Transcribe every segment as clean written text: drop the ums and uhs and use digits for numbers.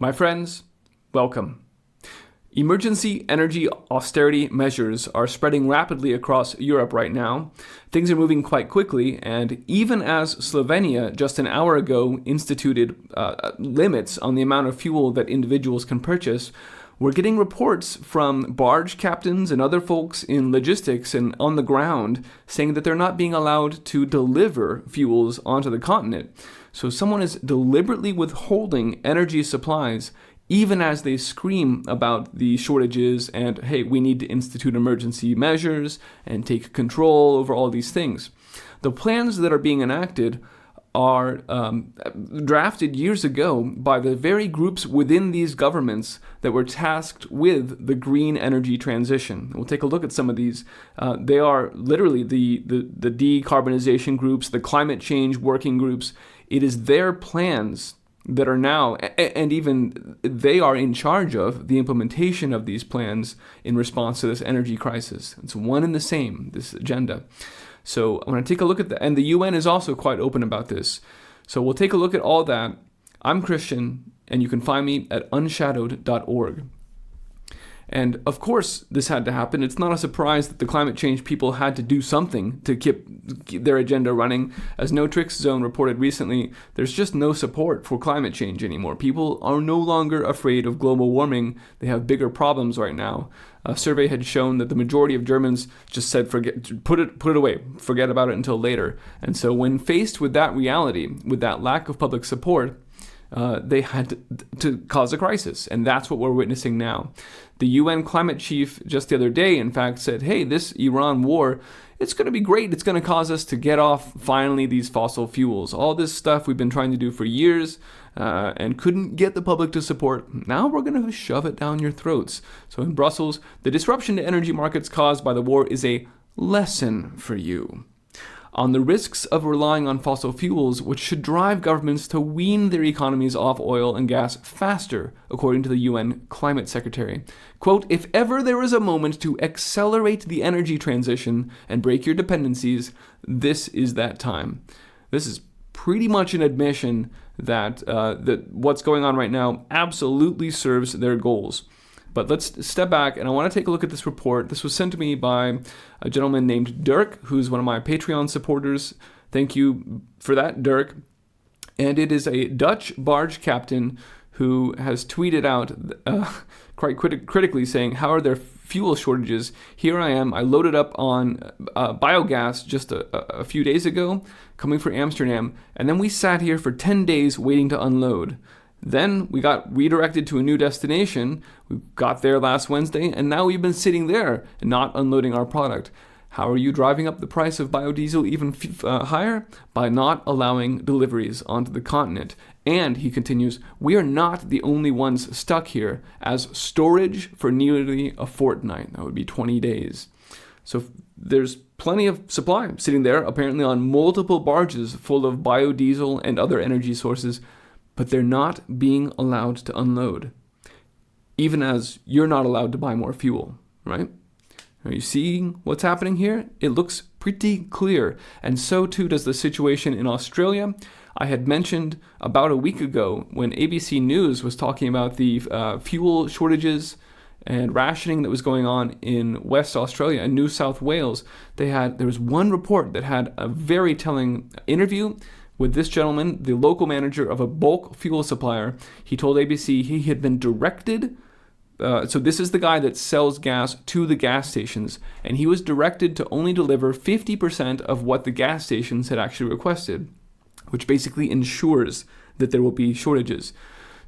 My friends, welcome. Emergency energy austerity measures are spreading rapidly across Europe right now. Things are moving quite quickly, and even as Slovenia just an hour ago instituted limits on the amount of fuel that individuals can purchase, we're getting reports from barge captains and other folks in logistics and on the ground saying that they're not being allowed to deliver fuels onto the continent. So someone is deliberately withholding energy supplies even as they scream about the shortages and, hey, we need to institute emergency measures and take control over all these things. The plans that are being enacted are drafted years ago by the very groups within these governments that were tasked with the green energy transition. We'll take a look at some of these. They are literally the decarbonization groups, the climate change working groups. It is their plans that are now, and even they are in charge of the implementation of these plans in response to this energy crisis. It's one and the same, this agenda. So I'm going to take a look at that. And the UN is also quite open about this. So we'll take a look at all that. I'm Christian, and you can find me at unshadowed.org. And of course, this had to happen. It's not a surprise that the climate change people had to do something to keep their agenda running. As No Tricks Zone reported recently, there's just no support for climate change anymore. People are no longer afraid of global warming. They have bigger problems right now. A survey had shown that the majority of Germans just said, put it away, forget about it until later. And so when faced with that reality, with that lack of public support, they had to cause a crisis, and that's what we're witnessing now. The UN climate chief just the other day, in fact, said, hey, this Iran war, it's going to be great. It's going to cause us to get off, finally, these fossil fuels. All this stuff we've been trying to do for years and couldn't get the public to support. Now we're going to shove it down your throats. So in Brussels, the disruption to energy markets caused by the war is a lesson for you on the risks of relying on fossil fuels, which should drive governments to wean their economies off oil and gas faster, according to the UN Climate Secretary. Quote, if ever there is a moment to accelerate the energy transition and break your dependencies, this is that time. This is pretty much an admission that what's going on right now absolutely serves their goals. But let's step back, and I want to take a look at this report. This was sent to me by a gentleman named Dirk, who's one of my Patreon supporters. Thank you for that, Dirk. And it is a Dutch barge captain who has tweeted out quite critically saying, how are there fuel shortages? Here I am. I loaded up on biogas just a few days ago, coming from Amsterdam, and then we sat here for 10 days waiting to unload. Then we got redirected to a new destination. We got there last Wednesday, and now we've been sitting there and not unloading our product. How are you driving up the price of biodiesel even higher? By not allowing deliveries onto the continent. And, he continues, we are not the only ones stuck here, as storage for nearly a fortnight. That would be 20 days. So there's plenty of supply sitting there, apparently on multiple barges full of biodiesel and other energy sources, but they're not being allowed to unload, even as you're not allowed to buy more fuel, right? Are you seeing what's happening here? It looks pretty clear, and so too does the situation in Australia. I had mentioned about a week ago when ABC News was talking about the fuel shortages and rationing that was going on in West Australia and New South Wales. There was one report that had a very telling interview with this gentleman, the local manager of a bulk fuel supplier. He told ABC he had been directed, so this is the guy that sells gas to the gas stations, and he was directed to only deliver 50% of what the gas stations had actually requested, which basically ensures that there will be shortages.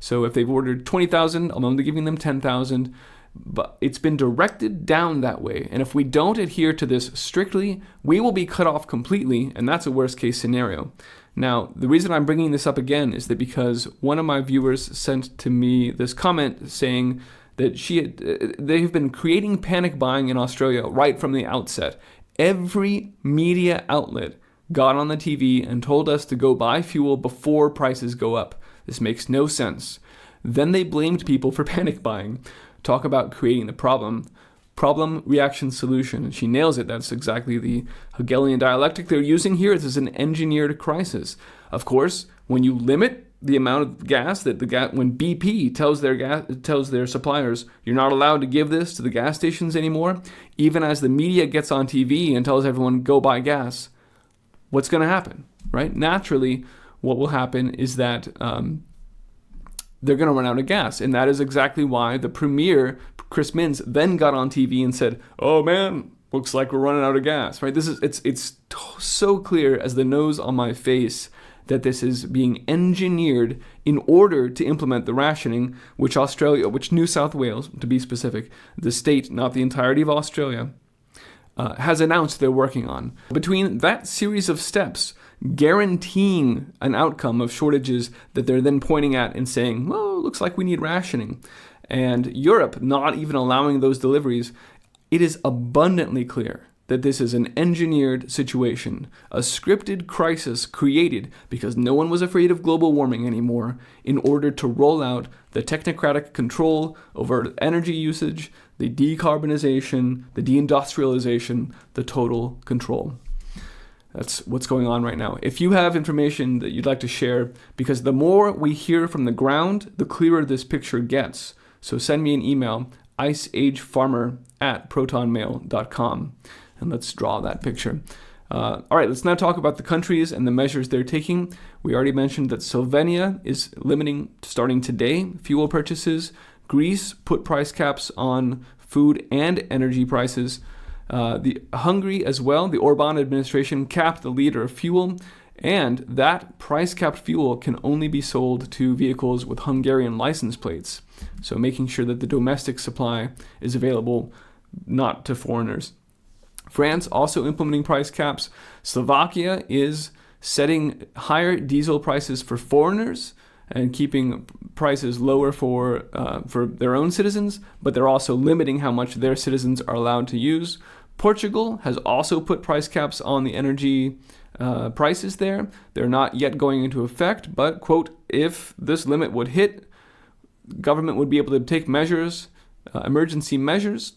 So if they've ordered 20,000, I'm only giving them 10,000, but it's been directed down that way. And if we don't adhere to this strictly, we will be cut off completely, and that's a worst case scenario. Now, the reason I'm bringing this up again is that because one of my viewers sent to me this comment saying that they've been creating panic buying in Australia right from the outset. Every media outlet got on the TV and told us to go buy fuel before prices go up. This makes no sense. Then they blamed people for panic buying. Talk about creating the problem. Problem, reaction, solution. And she nails it. That's exactly the Hegelian dialectic they're using here. This is an engineered crisis. Of course, when you limit the amount of gas that when BP tells their suppliers, you're not allowed to give this to the gas stations anymore, even as the media gets on TV and tells everyone, go buy gas, what's going to happen, right? Naturally, what will happen is that they're going to run out of gas. And that is exactly why the premier, Chris Minns, then got on TV and said, oh man, looks like we're running out of gas, right? It's so clear as the nose on my face that this is being engineered in order to implement the rationing, which New South Wales, to be specific, the state, not the entirety of Australia, has announced they're working on. Between that series of steps, guaranteeing an outcome of shortages that they're then pointing at and saying, well, it looks like we need rationing, and Europe not even allowing those deliveries, it is abundantly clear that this is an engineered situation, a scripted crisis created because no one was afraid of global warming anymore in order to roll out the technocratic control over energy usage, the decarbonization, the deindustrialization, the total control. That's what's going on right now. If you have information that you'd like to share, because the more we hear from the ground, the clearer this picture gets. So send me an email, iceagefarmer@protonmail.com. And let's draw that picture. All right, let's now talk about the countries and the measures they're taking. We already mentioned that Slovenia is limiting, starting today, fuel purchases. Greece put price caps on food and energy prices. Hungary as well, the Orban administration capped the liter of fuel. And that price-capped fuel can only be sold to vehicles with Hungarian license plates. So making sure that the domestic supply is available, not to foreigners. France also implementing price caps. Slovakia is setting higher diesel prices for foreigners and keeping prices lower for their own citizens, but they're also limiting how much their citizens are allowed to use. Portugal has also put price caps on the energy prices there. They're not yet going into effect, but, quote, if this limit would hit, government would be able to take measures, emergency measures,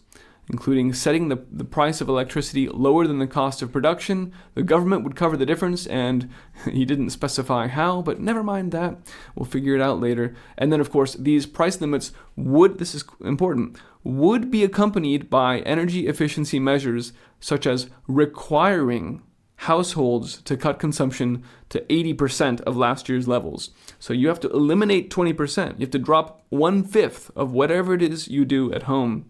including setting the price of electricity lower than the cost of production. The government would cover the difference, and he didn't specify how, but never mind that. We'll figure it out later. And then, of course, these price limits this is important, would be accompanied by energy efficiency measures such as requiring households to cut consumption to 80% of last year's levels. So you have to eliminate 20%. You have to drop 1/5 of whatever it is you do at home.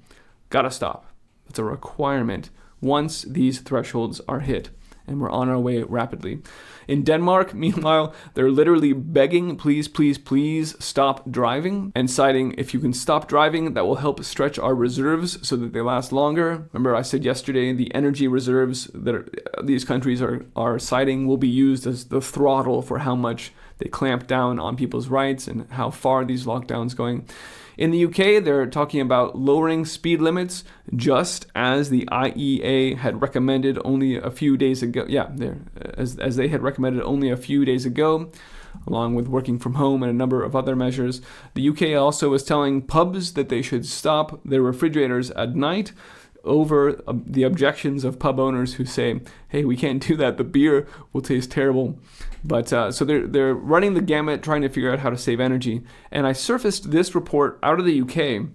Gotta stop. It's a requirement once these thresholds are hit, and we're on our way rapidly. In Denmark, meanwhile, they're literally begging, please, please, please stop driving, and citing, if you can stop driving, that will help stretch our reserves so that they last longer. Remember, I said yesterday, the energy reserves that these countries are citing will be used as the throttle for how much they clamp down on people's rights and how far these lockdowns going. In the UK, they're talking about lowering speed limits, just as the IEA had recommended only a few days ago. As they had recommended only a few days ago, along with working from home and a number of other measures. The UK also is telling pubs that they should stop their refrigerators at night over the objections of pub owners who say, hey, we can't do that, the beer will taste terrible. But so they're running the gamut, trying to figure out how to save energy. And I surfaced this report out of the UK,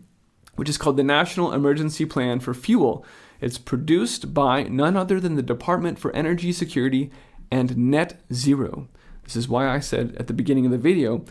which is called the National Emergency Plan for Fuel. It's produced by none other than the Department for Energy Security and Net Zero. This is why I said at the beginning of the video,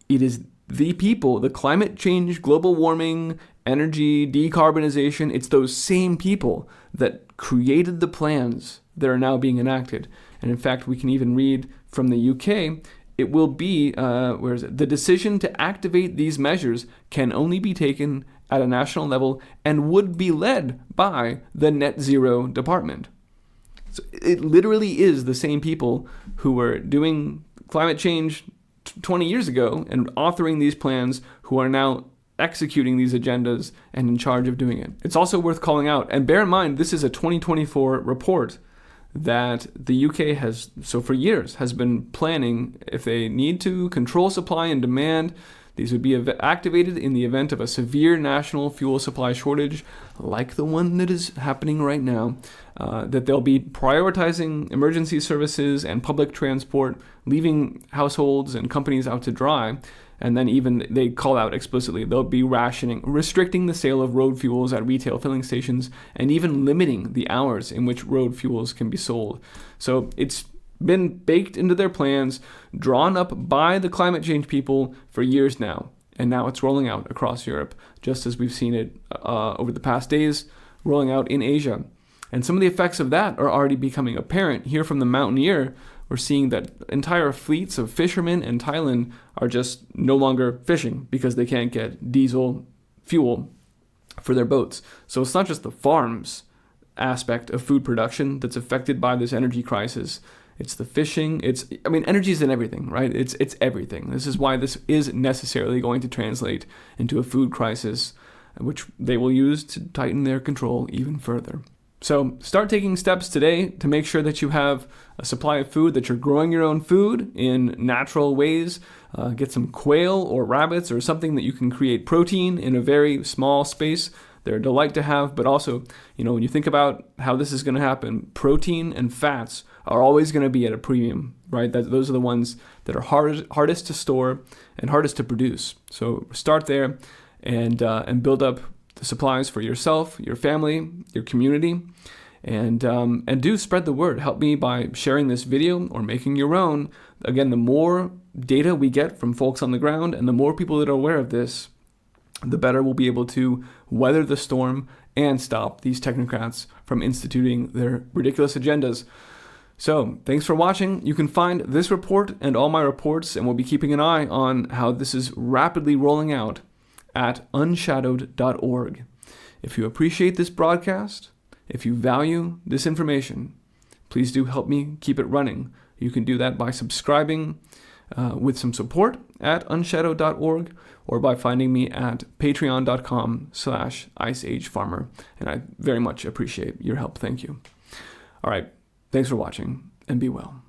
it is the people, the climate change, global warming, energy, decarbonization, it's those same people that created the plans that are now being enacted. And in fact, we can even read from the UK, it will be, the decision to activate these measures can only be taken at a national level and would be led by the Net Zero Department. So it literally is the same people who were doing climate change 20 years ago and authoring these plans who are now executing these agendas and in charge of doing it. It's also worth calling out, and bear in mind, this is a 2024 report that the UK has, so for years, has been planning, if they need to control supply and demand, these would be activated in the event of a severe national fuel supply shortage, like the one that is happening right now, that they'll be prioritizing emergency services and public transport leaving households and companies out to dry. And then even they call out explicitly, they'll be restricting the sale of road fuels at retail filling stations, and even limiting the hours in which road fuels can be sold. So it's been baked into their plans, drawn up by the climate change people for years now. And now it's rolling out across Europe, just as we've seen it over the past days, rolling out in Asia. And some of the effects of that are already becoming apparent. Here from the Mountaineer, we're seeing that entire fleets of fishermen in Thailand are just no longer fishing because they can't get diesel fuel for their boats. So it's not just the farms aspect of food production that's affected by this energy crisis. It's the fishing. Energy is in everything, right? It's everything. This is why this is necessarily going to translate into a food crisis, which they will use to tighten their control even further. So start taking steps today to make sure that you have a supply of food, that you're growing your own food in natural ways. Get some quail or rabbits or something that you can create protein in a very small space. They're a delight to have, but also, when you think about how this is going to happen, protein and fats are always going to be at a premium, right? Those are the ones that are hardest to store and hardest to produce. So start there and build up the supplies for yourself, your family, your community, and do spread the word. Help me by sharing this video or making your own. Again, the more data we get from folks on the ground and the more people that are aware of this, the better we'll be able to weather the storm and stop these technocrats from instituting their ridiculous agendas. So, thanks for watching. You can find this report and all my reports, and we'll be keeping an eye on how this is rapidly rolling out at unshadowed.org. If you appreciate this broadcast, if you value this information, please do help me keep it running. You can do that by subscribing with some support at unshadowed.org, or by finding me at patreon.com/iceagefarmer. And I very much appreciate your help. Thank you. All right. Thanks for watching, and be well.